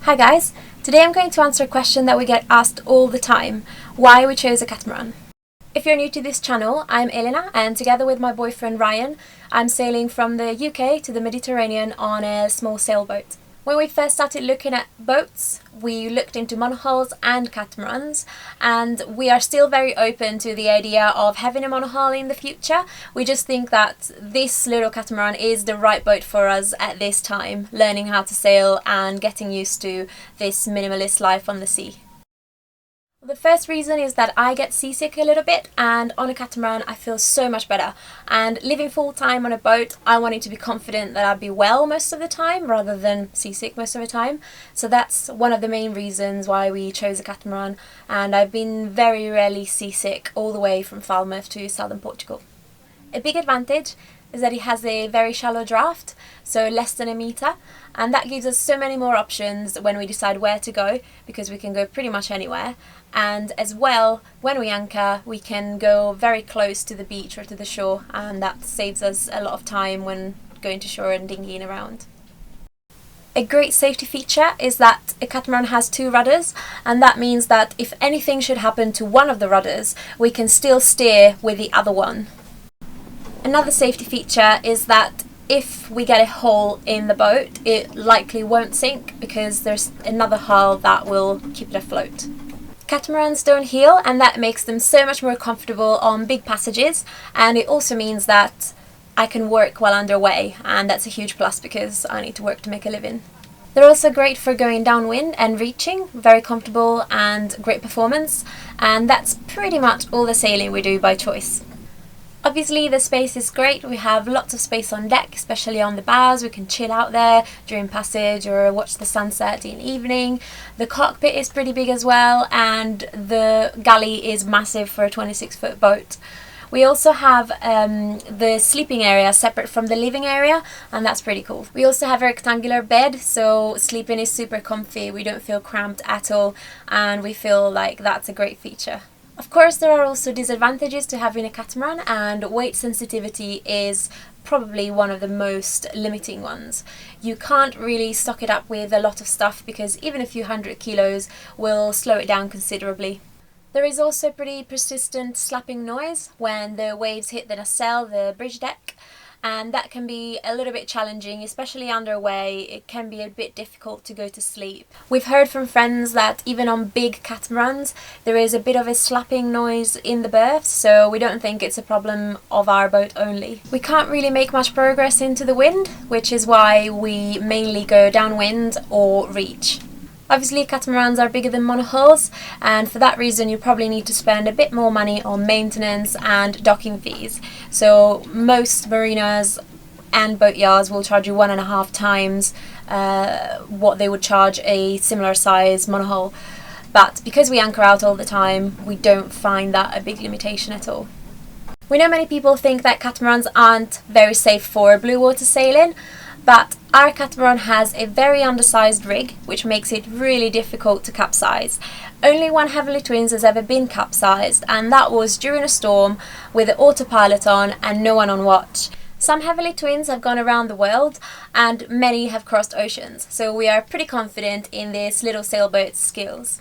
Hi guys, today I'm going to answer a question that we get asked all the time, why we chose a catamaran. If you're new to this channel, I'm Elena and together with my boyfriend Ryan, I'm sailing from the UK to the Mediterranean on a small sailboat. When we first started looking at boats, we looked into monohulls and catamarans, and we are still very open to the idea of having a monohull in the future. We just think that this little catamaran is the right boat for us at this time, learning how to sail and getting used to this minimalist life on the sea. The first reason is that I get seasick a little bit, and on a catamaran I feel so much better, and living full time on a boat I wanted to be confident that I'd be well most of the time rather than seasick most of the time. So that's one of the main reasons why we chose a catamaran, and I've been very rarely seasick all the way from Falmouth to southern Portugal. A big advantage is that it has a very shallow draft, so less than a metre, and that gives us so many more options when we decide where to go, because we can go pretty much anywhere. And as well, when we anchor, we can go very close to the beach or to the shore, and that saves us a lot of time when going to shore and dinghying around. A great safety feature is that a catamaran has two rudders, and that means that if anything should happen to one of the rudders, we can still steer with the other one. Another safety feature is that if we get a hole in the boat, it likely won't sink because there's another hull that will keep it afloat. Catamarans don't heel, and that makes them so much more comfortable on big passages, and it also means that I can work while underway, and that's a huge plus because I need to work to make a living. They're also great for going downwind and reaching, very comfortable and great performance, and that's pretty much all the sailing we do by choice. Obviously the space is great, we have lots of space on deck, especially on the bows. We can chill out there during passage or watch the sunset in the evening. The cockpit is pretty big as well, and the galley is massive for a 26-foot boat. We also have the sleeping area separate from the living area, and that's pretty cool. We also have a rectangular bed, so sleeping is super comfy. We don't feel cramped at all, and we feel like that's a great feature. Of course, there are also disadvantages to having a catamaran, and weight sensitivity is probably one of the most limiting ones. You can't really stock it up with a lot of stuff because even a few 100 kilos will slow it down considerably. There is also pretty persistent slapping noise when the waves hit the nacelle, the bridge deck, and that can be a little bit challenging, especially underway. It can be a bit difficult to go to sleep. We've heard from friends that even on big catamarans there is a bit of a slapping noise in the berths, so we don't think it's a problem of our boat only. We can't really make much progress into the wind, which is why we mainly go downwind or reach. Obviously catamarans are bigger than monohulls, and for that reason you probably need to spend a bit more money on maintenance and docking fees. So most marinas and boatyards will charge you 1.5 times what they would charge a similar size monohull. But because we anchor out all the time, we don't find that a big limitation at all. We know many people think that catamarans aren't very safe for blue water sailing, but our catamaran has a very undersized rig, which makes it really difficult to capsize. Only one Heavily Twins has ever been capsized, and that was during a storm with the autopilot on and no one on watch. Some Heavily Twins have gone around the world, and many have crossed oceans, so we are pretty confident in this little sailboat's skills.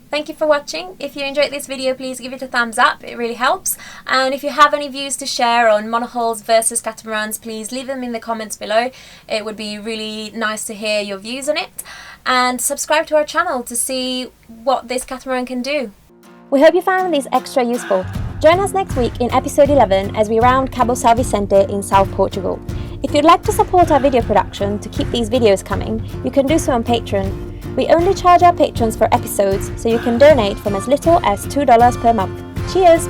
Thank you for watching. If you enjoyed this video, please give it a thumbs up, it really helps. And if you have any views to share on monohulls versus catamarans, please leave them in the comments below. It would be really nice to hear your views on it. And subscribe to our channel to see what this catamaran can do. We hope you found this extra useful. Join us next week in episode 11 as we round Cabo São Vicente in South Portugal. If you'd like to support our video production to keep these videos coming, you can do so on Patreon. We only charge our patrons for episodes, so you can donate from as little as $2 per month. Cheers!